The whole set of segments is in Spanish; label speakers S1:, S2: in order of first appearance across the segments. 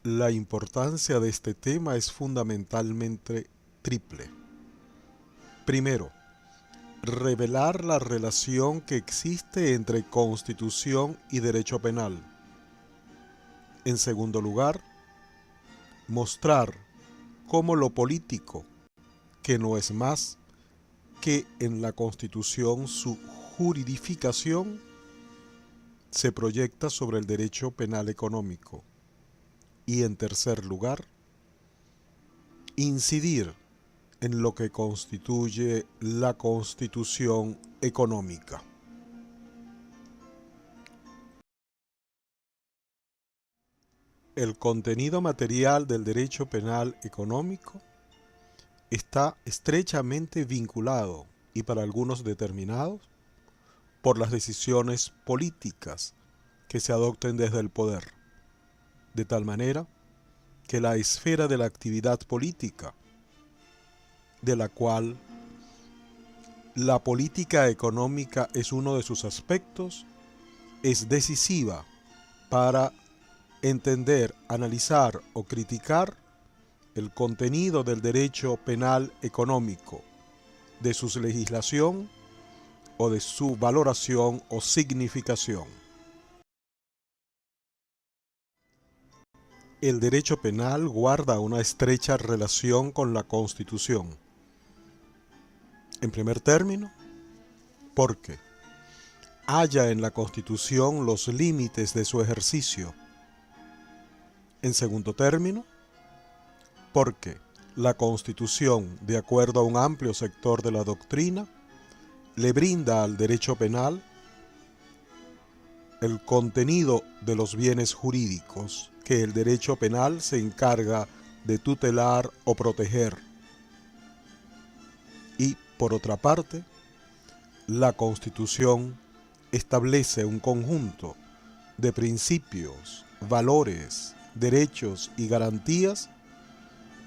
S1: La importancia de este tema es fundamentalmente triple. Primero, revelar la relación que existe entre Constitución y derecho penal. En segundo lugar, mostrar cómo lo político, que no es más que en la Constitución su juridificación, se proyecta sobre el derecho penal económico. Y en tercer lugar, incidir en lo que constituye la Constitución económica. El contenido material del derecho penal económico está estrechamente vinculado, y para algunos determinados, por las decisiones políticas que se adopten desde el poder, de tal manera que la esfera de la actividad política, de la cual la política económica es uno de sus aspectos, es decisiva para entender, analizar o criticar el contenido del derecho penal económico, de su legislación o de su valoración o significación. El derecho penal guarda una estrecha relación con la Constitución. En primer término, porque halla en la Constitución los límites de su ejercicio. En segundo término, porque la Constitución, de acuerdo a un amplio sector de la doctrina, le brinda al derecho penal el contenido de los bienes jurídicos que el derecho penal se encarga de tutelar o proteger. Y, por otra parte, la Constitución establece un conjunto de principios, valores, derechos y garantías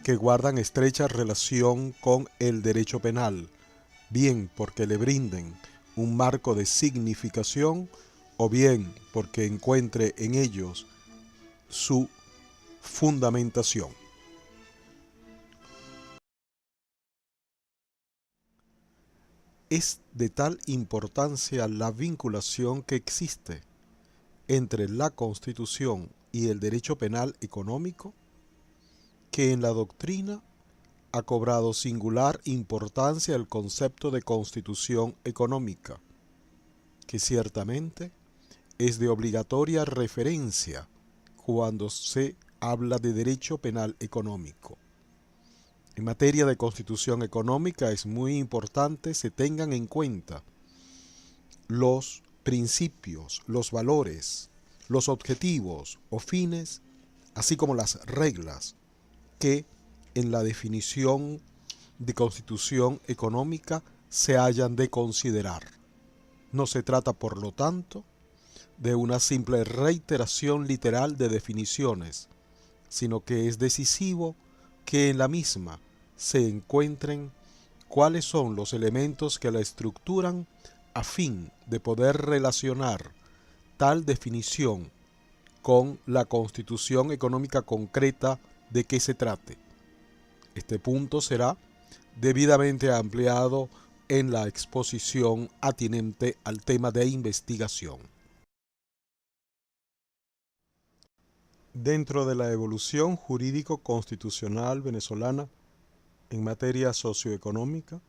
S1: que guardan estrecha relación con el derecho penal, bien porque le brinden un marco de significación o bien porque encuentre en ellos su fundamentación. Es de tal importancia la vinculación que existe entre la Constitución y el derecho penal económico que en la doctrina ha cobrado singular importancia el concepto de Constitución económica, que ciertamente es de obligatoria referencia cuando se habla de derecho penal económico. En materia de Constitución económica es muy importante se tengan en cuenta los principios, los valores, los objetivos o fines, así como las reglas que en la definición de Constitución económica se hayan de considerar. No se trata, por lo tanto, de una simple reiteración literal de definiciones, sino que es decisivo que en la misma se encuentren cuáles son los elementos que la estructuran a fin de poder relacionar tal definición con la constitución económica concreta de que se trate. Este punto será debidamente ampliado en la exposición atinente al tema de investigación. Dentro de la evolución jurídico-constitucional venezolana en materia socioeconómica,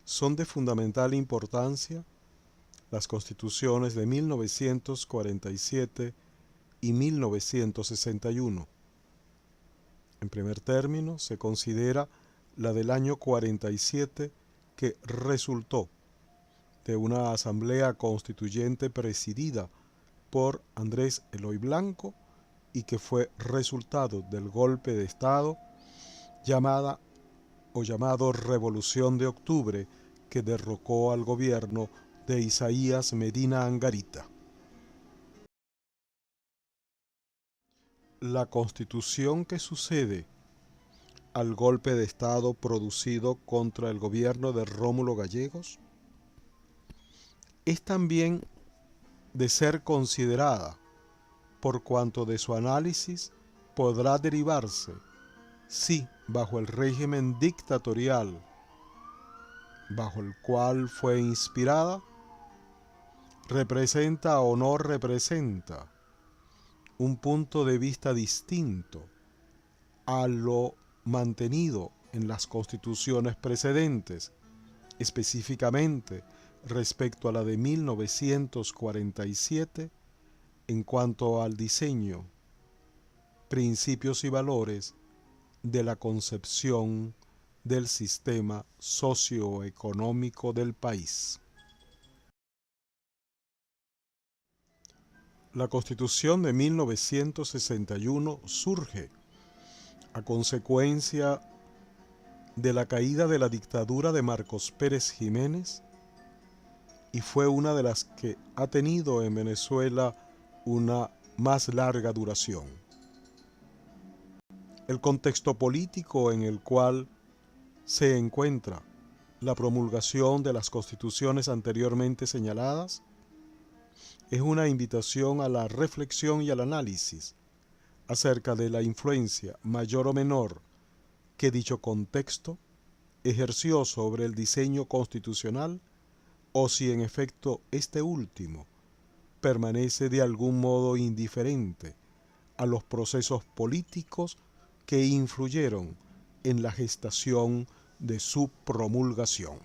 S1: son de fundamental importancia las constituciones de 1947 y 1961. En primer término, se considera la del año 47, que resultó de una asamblea constituyente presidida por Andrés Eloy Blanco y que fue resultado del golpe de Estado llamado Revolución de Octubre, que derrocó al gobierno de Isaías Medina Angarita. La constitución que sucede al golpe de Estado producido contra el gobierno de Rómulo Gallegos es también de ser considerada, por cuanto de su análisis podrá derivarse si, bajo el régimen dictatorial bajo el cual fue inspirada, representa o no representa un punto de vista distinto a lo mantenido en las constituciones precedentes, específicamente respecto a la de 1947 en cuanto al diseño, principios y valores de la concepción del sistema socioeconómico del país. La Constitución de 1961 surge a consecuencia de la caída de la dictadura de Marcos Pérez Jiménez y fue una de las que ha tenido en Venezuela una más larga duración. El contexto político en el cual se encuentra la promulgación de las constituciones anteriormente señaladas es una invitación a la reflexión y al análisis acerca de la influencia mayor o menor que dicho contexto ejerció sobre el diseño constitucional o si en efecto este último permanece de algún modo indiferente a los procesos políticos que influyeron en la gestación de su promulgación.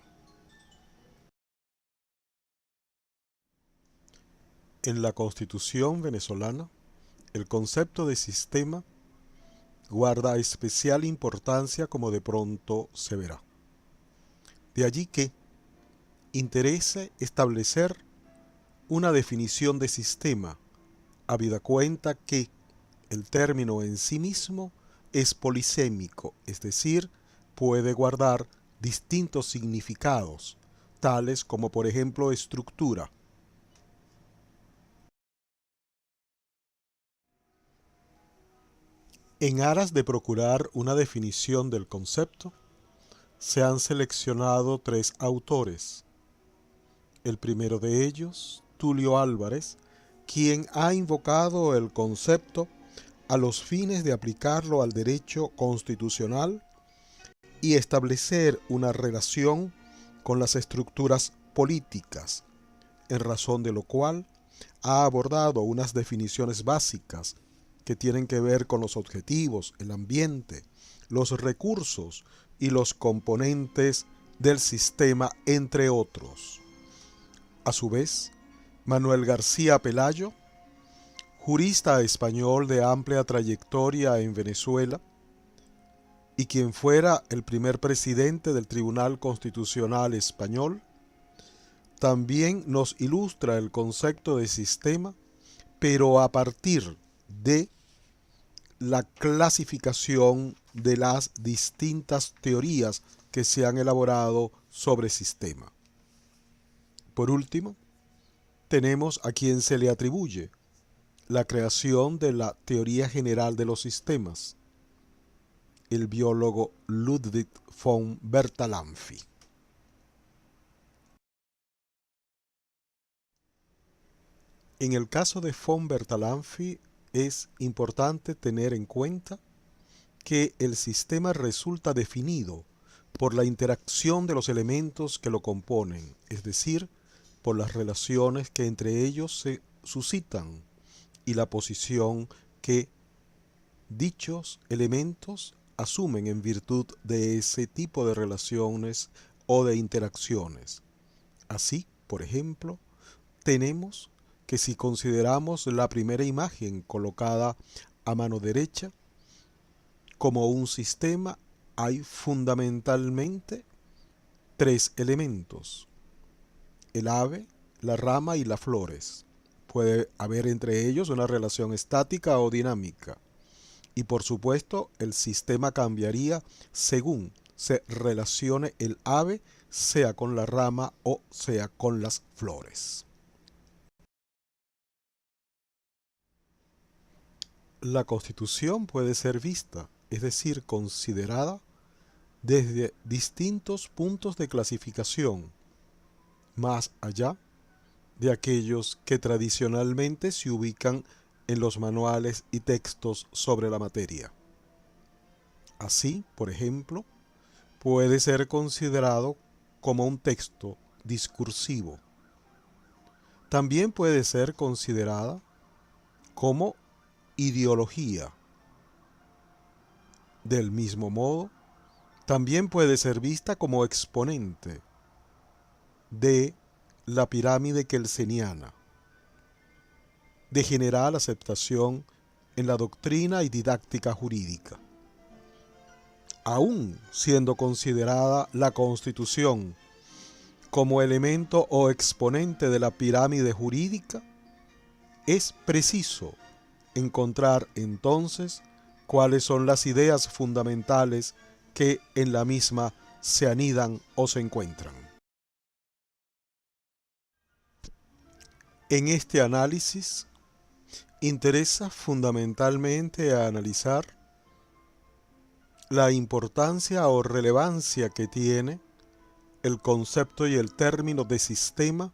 S1: En la Constitución venezolana, el concepto de sistema guarda especial importancia, como de pronto se verá. De allí que interese establecer una definición de sistema, habida cuenta que el término en sí mismo es polisémico, es decir, puede guardar distintos significados, tales como por ejemplo estructura. En aras de procurar una definición del concepto, se han seleccionado 3 autores. El primero de ellos, Tulio Álvarez, quien ha invocado el concepto a los fines de aplicarlo al derecho constitucional y establecer una relación con las estructuras políticas, en razón de lo cual ha abordado unas definiciones básicas que tienen que ver con los objetivos, el ambiente, los recursos y los componentes del sistema, entre otros. A su vez, Manuel García Pelayo, jurista español de amplia trayectoria en Venezuela y quien fuera el primer presidente del Tribunal Constitucional Español, también nos ilustra el concepto de sistema, pero a partir de la clasificación de las distintas teorías que se han elaborado sobre sistema. Por último, tenemos a quien se le atribuye la creación de la teoría general de los sistemas, el biólogo Ludwig von Bertalanffy. En el caso de von Bertalanffy es importante tener en cuenta que el sistema resulta definido por la interacción de los elementos que lo componen, es decir, por las relaciones que entre ellos se suscitan y la posición que dichos elementos asumen en virtud de ese tipo de relaciones o de interacciones. Así, por ejemplo, tenemos que si consideramos la primera imagen colocada a mano derecha como un sistema, hay fundamentalmente 3 elementos: el ave, la rama y las flores. Puede haber entre ellos una relación estática o dinámica. Y por supuesto, el sistema cambiaría según se relacione el ave, sea con la rama o sea con las flores. La Constitución puede ser vista, es decir, considerada, desde distintos puntos de clasificación, más allá de aquellos que tradicionalmente se ubican en los manuales y textos sobre la materia. Así, por ejemplo, puede ser considerado como un texto discursivo. También puede ser considerada como ideología. Del mismo modo, también puede ser vista como exponente de la pirámide kelseniana, de general aceptación en la doctrina y didáctica jurídica. Aún siendo considerada la Constitución como elemento o exponente de la pirámide jurídica, es preciso encontrar entonces cuáles son las ideas fundamentales que en la misma se anidan o se encuentran. En este análisis interesa fundamentalmente analizar la importancia o relevancia que tiene el concepto y el término de sistema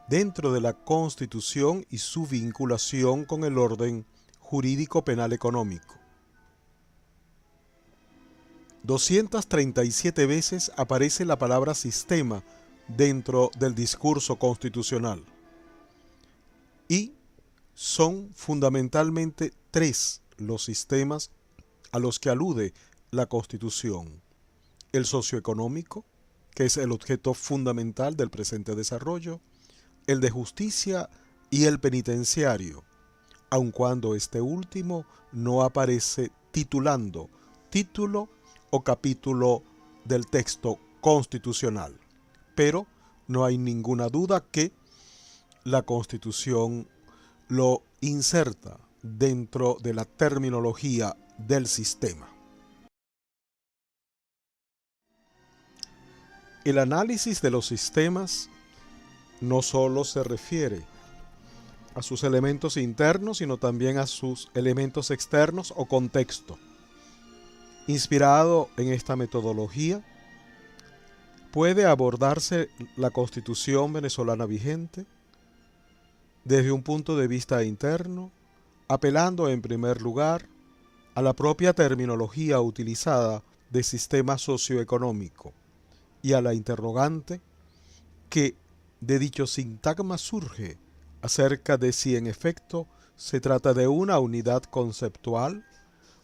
S1: dentro de la Constitución y su vinculación con el orden jurídico penal económico. 237 veces aparece la palabra sistema dentro del discurso constitucional y son fundamentalmente tres los sistemas a los que alude la Constitución: el socioeconómico, que es el objeto fundamental del presente desarrollo; el de justicia y el penitenciario, aun cuando este último no aparece titulando título o capítulo del texto constitucional. Pero no hay ninguna duda que la Constitución lo inserta dentro de la terminología del sistema. El análisis de los sistemas no solo se refiere a sus elementos internos, sino también a sus elementos externos o contexto. Inspirado en esta metodología, puede abordarse la Constitución venezolana vigente desde un punto de vista interno, apelando en primer lugar a la propia terminología utilizada de sistema socioeconómico y a la interrogante que de dicho sintagma surge acerca de si en efecto se trata de una unidad conceptual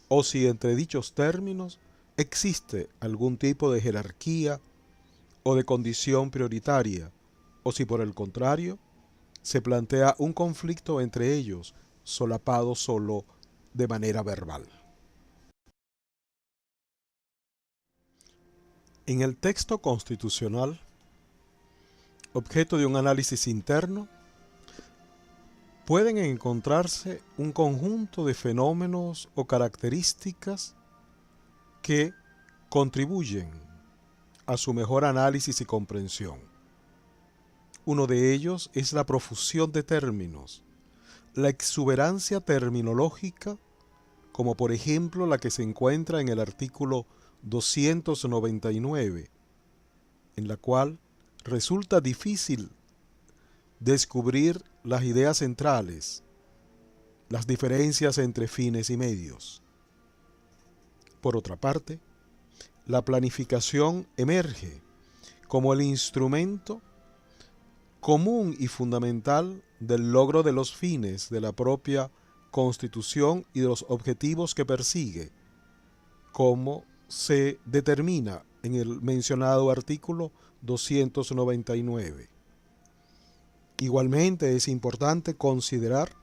S1: o si entre dichos términos existe algún tipo de jerarquía o de condición prioritaria, o si por el contrario se plantea un conflicto entre ellos solapado solo de manera verbal. En el texto constitucional, objeto de un análisis interno, pueden encontrarse un conjunto de fenómenos o características que contribuyen a su mejor análisis y comprensión. Uno de ellos es la profusión de términos, la exuberancia terminológica, como por ejemplo la que se encuentra en el artículo 299, en la cual resulta difícil descubrir las ideas centrales, las diferencias entre fines y medios. Por otra parte, la planificación emerge como el instrumento común y fundamental del logro de los fines de la propia Constitución y de los objetivos que persigue, como se determina en el mencionado artículo 299. Igualmente es importante considerar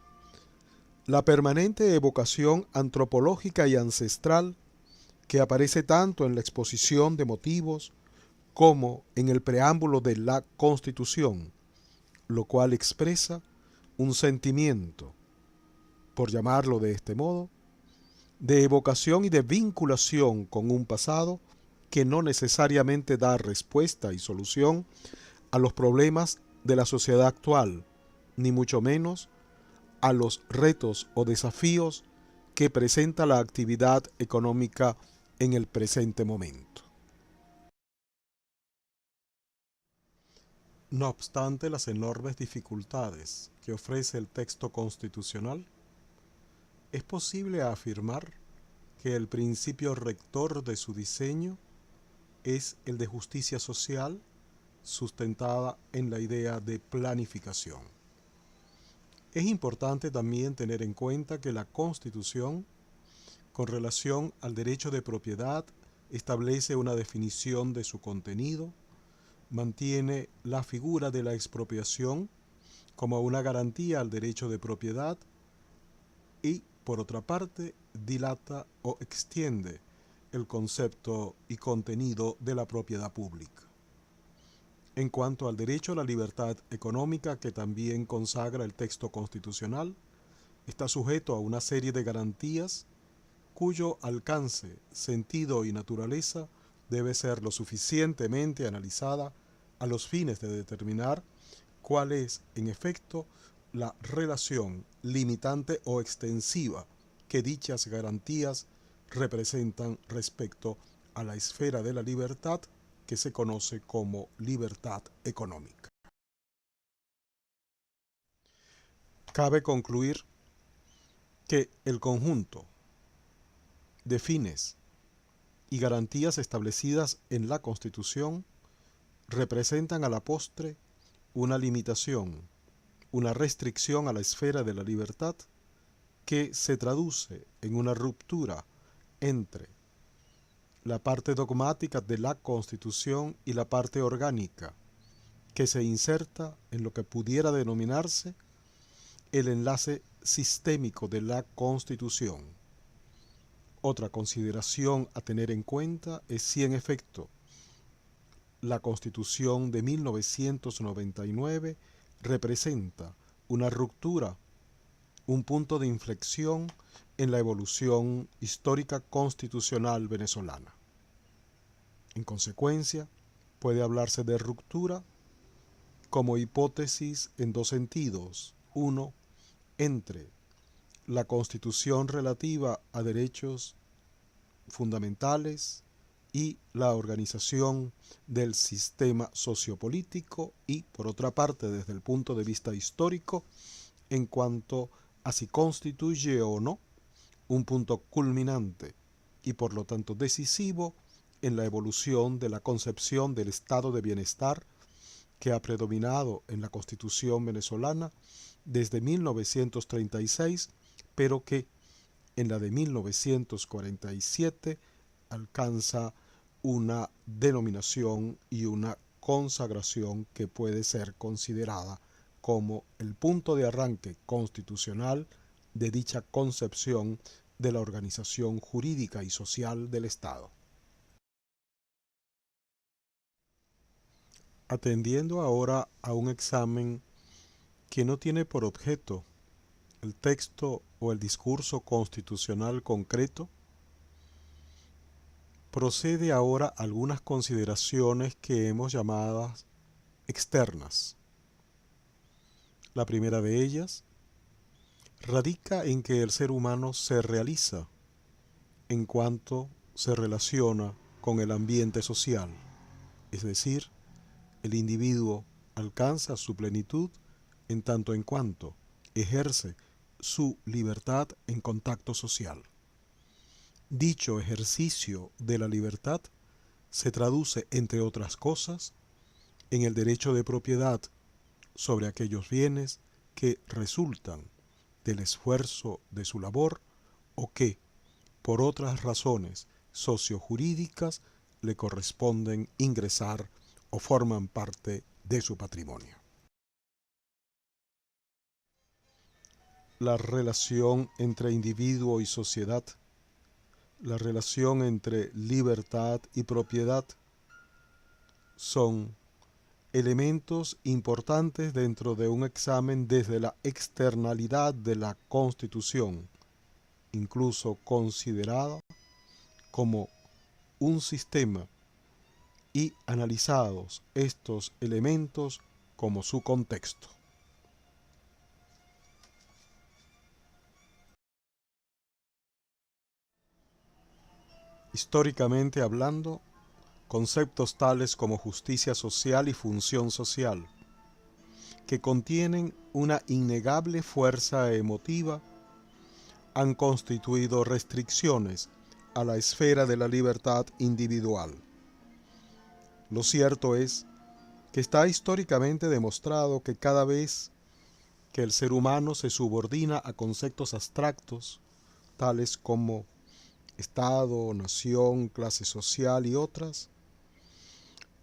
S1: la permanente evocación antropológica y ancestral que aparece tanto en la exposición de motivos como en el preámbulo de la Constitución, lo cual expresa un sentimiento, por llamarlo de este modo, de evocación y de vinculación con un pasado que no necesariamente da respuesta y solución a los problemas de la sociedad actual, ni mucho menos a los retos o desafíos que presenta la actividad económica en el presente momento. No obstante las enormes dificultades que ofrece el texto constitucional, es posible afirmar que el principio rector de su diseño es el de justicia social sustentada en la idea de planificación. Es importante también tener en cuenta que la Constitución, con relación al derecho de propiedad, establece una definición de su contenido, mantiene la figura de la expropiación como una garantía al derecho de propiedad y, por otra parte, dilata o extiende el concepto y contenido de la propiedad pública. En cuanto al derecho a la libertad económica, que también consagra el texto constitucional, está sujeto a una serie de garantías cuyo alcance, sentido y naturaleza debe ser lo suficientemente analizada a los fines de determinar cuál es, en efecto, la relación limitante o extensiva que dichas garantías representan respecto a la esfera de la libertad que se conoce como libertad económica. Cabe concluir que el conjunto de fines y garantías establecidas en la Constitución representan a la postre una limitación, una restricción a la esfera de la libertad que se traduce en una ruptura entre la parte dogmática de la Constitución y la parte orgánica, que se inserta en lo que pudiera denominarse el enlace sistémico de la Constitución. Otra consideración a tener en cuenta es si en efecto la Constitución de 1999 representa una ruptura, un punto de inflexión en la evolución histórica constitucional venezolana. En consecuencia, puede hablarse de ruptura como hipótesis en dos sentidos. Uno, entre la Constitución relativa a derechos fundamentales y la organización del sistema sociopolítico y, por otra parte, desde el punto de vista histórico, en cuanto a si constituye o no un punto culminante y por lo tanto decisivo en la evolución de la concepción del estado de bienestar que ha predominado en la Constitución venezolana desde 1936, pero que en la de 1947 alcanza una denominación y una consagración que puede ser considerada como el punto de arranque constitucional de dicha concepción de la organización jurídica y social del Estado. Atendiendo ahora a un examen que no tiene por objeto el texto o el discurso constitucional concreto, procede ahora algunas consideraciones que hemos llamado externas. La primera de ellas radica en que el ser humano se realiza en cuanto se relaciona con el ambiente social, es decir, el individuo alcanza su plenitud en tanto en cuanto ejerce su libertad en contacto social. Dicho ejercicio de la libertad se traduce, entre otras cosas, en el derecho de propiedad sobre aquellos bienes que resultan del esfuerzo de su labor o que, por otras razones sociojurídicas, le corresponden ingresar o forman parte de su patrimonio. La relación entre individuo y sociedad, la relación entre libertad y propiedad son elementos importantes dentro de un examen desde la externalidad de la Constitución, incluso considerada como un sistema y analizados estos elementos como su contexto. Históricamente hablando, conceptos tales como justicia social y función social, que contienen una innegable fuerza emotiva, han constituido restricciones a la esfera de la libertad individual. Lo cierto es que está históricamente demostrado que cada vez que el ser humano se subordina a conceptos abstractos, tales como Estado, nación, clase social y otras,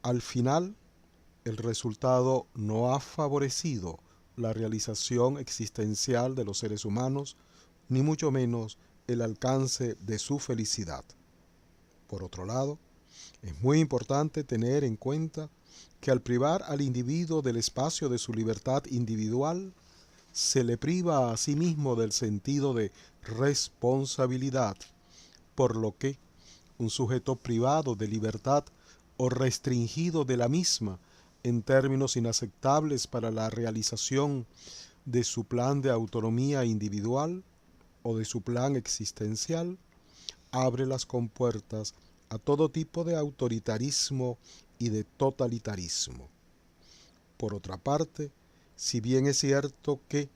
S1: al final el resultado no ha favorecido la realización existencial de los seres humanos, ni mucho menos el alcance de su felicidad. Por otro lado, es muy importante tener en cuenta que al privar al individuo del espacio de su libertad individual, se le priva a sí mismo del sentido de responsabilidad, por lo que un sujeto privado de libertad o restringido de la misma en términos inaceptables para la realización de su plan de autonomía individual o de su plan existencial, abre las compuertas a todo tipo de autoritarismo y de totalitarismo. Por otra parte, si bien es cierto que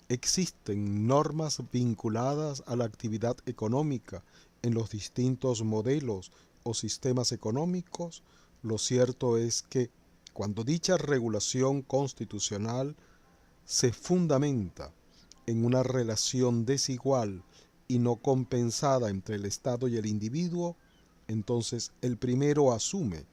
S1: existen normas vinculadas a la actividad económica en los distintos modelos o sistemas económicos, lo cierto es que cuando dicha regulación constitucional se fundamenta en una relación desigual y no compensada entre el Estado y el individuo, entonces el primero asume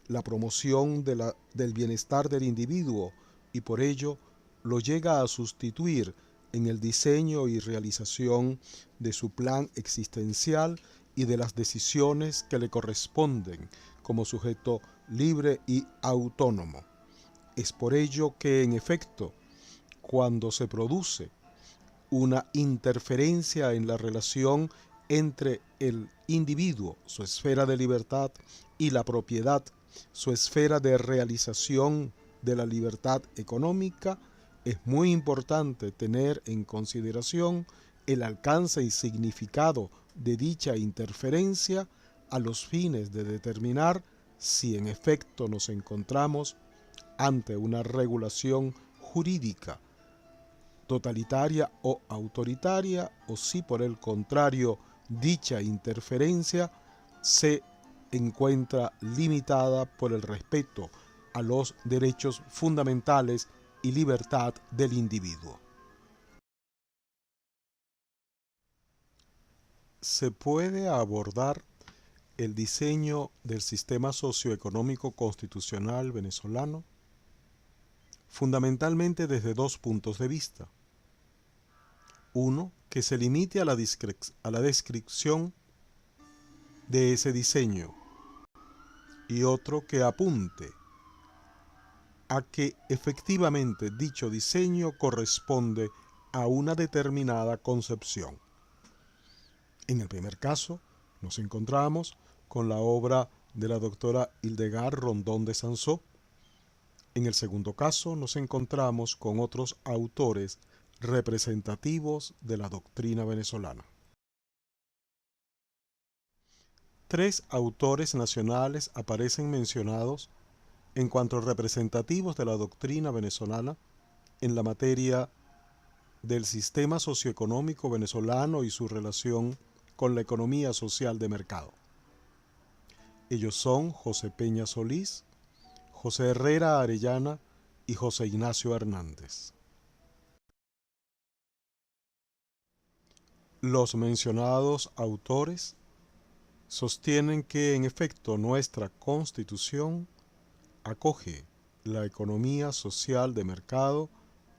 S1: la promoción del bienestar del individuo y por ello lo llega a sustituir en el diseño y realización de su plan existencial y de las decisiones que le corresponden como sujeto libre y autónomo. Es por ello que, en efecto, cuando se produce una interferencia en la relación entre el individuo, su esfera de libertad, y la propiedad, su esfera de realización de la libertad económica, es muy importante tener en consideración el alcance y significado de dicha interferencia a los fines de determinar si en efecto nos encontramos ante una regulación jurídica totalitaria o autoritaria, o si por el contrario dicha interferencia se encuentra limitada por el respeto a los derechos fundamentales y libertad del individuo. Se puede abordar el diseño del sistema socioeconómico constitucional venezolano fundamentalmente desde dos puntos de vista. Uno, que se limite a la descripción de ese diseño, y otro que apunte a que efectivamente dicho diseño corresponde a una determinada concepción. En el primer caso, nos encontramos con la obra de la doctora Hildegard Rondón de Sansó. En el segundo caso, nos encontramos con otros autores representativos de la doctrina venezolana. Tres autores nacionales aparecen mencionados en cuanto a representativos de la doctrina venezolana en la materia del sistema socioeconómico venezolano y su relación con la economía social de mercado. Ellos son José Peña Solís, José Herrera Arellana y José Ignacio Hernández. Los mencionados autores sostienen que en efecto nuestra Constitución acoge la economía social de mercado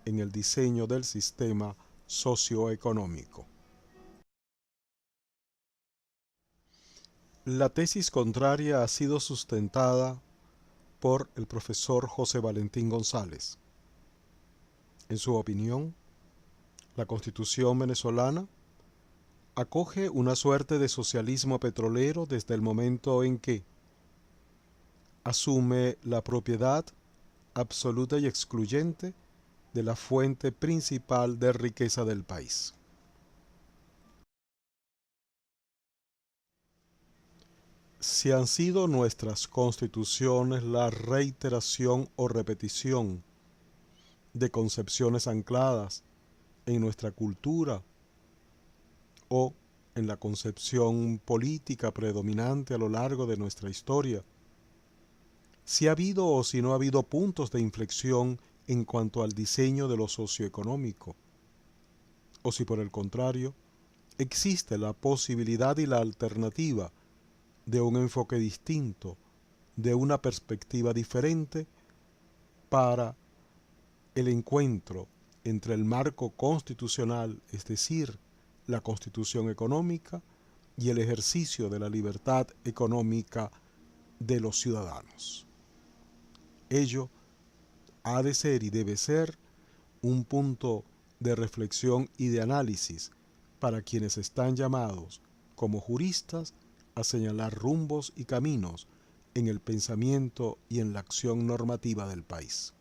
S1: en el diseño del sistema socioeconómico. La tesis contraria ha sido sustentada por el profesor José Valentín González. En su opinión, la Constitución venezolana acoge una suerte de socialismo petrolero desde el momento en que asume la propiedad absoluta y excluyente de la fuente principal de riqueza del país. Si han sido nuestras constituciones la reiteración o repetición de concepciones ancladas en nuestra cultura o en la concepción política predominante a lo largo de nuestra historia, si ha habido o si no ha habido puntos de inflexión en cuanto al diseño de lo socioeconómico, o si por el contrario existe la posibilidad y la alternativa de un enfoque distinto, de una perspectiva diferente para el encuentro entre el marco constitucional, es decir, la constitución económica, y el ejercicio de la libertad económica de los ciudadanos. Ello ha de ser y debe ser un punto de reflexión y de análisis para quienes están llamados como juristas a señalar rumbos y caminos en el pensamiento y en la acción normativa del país.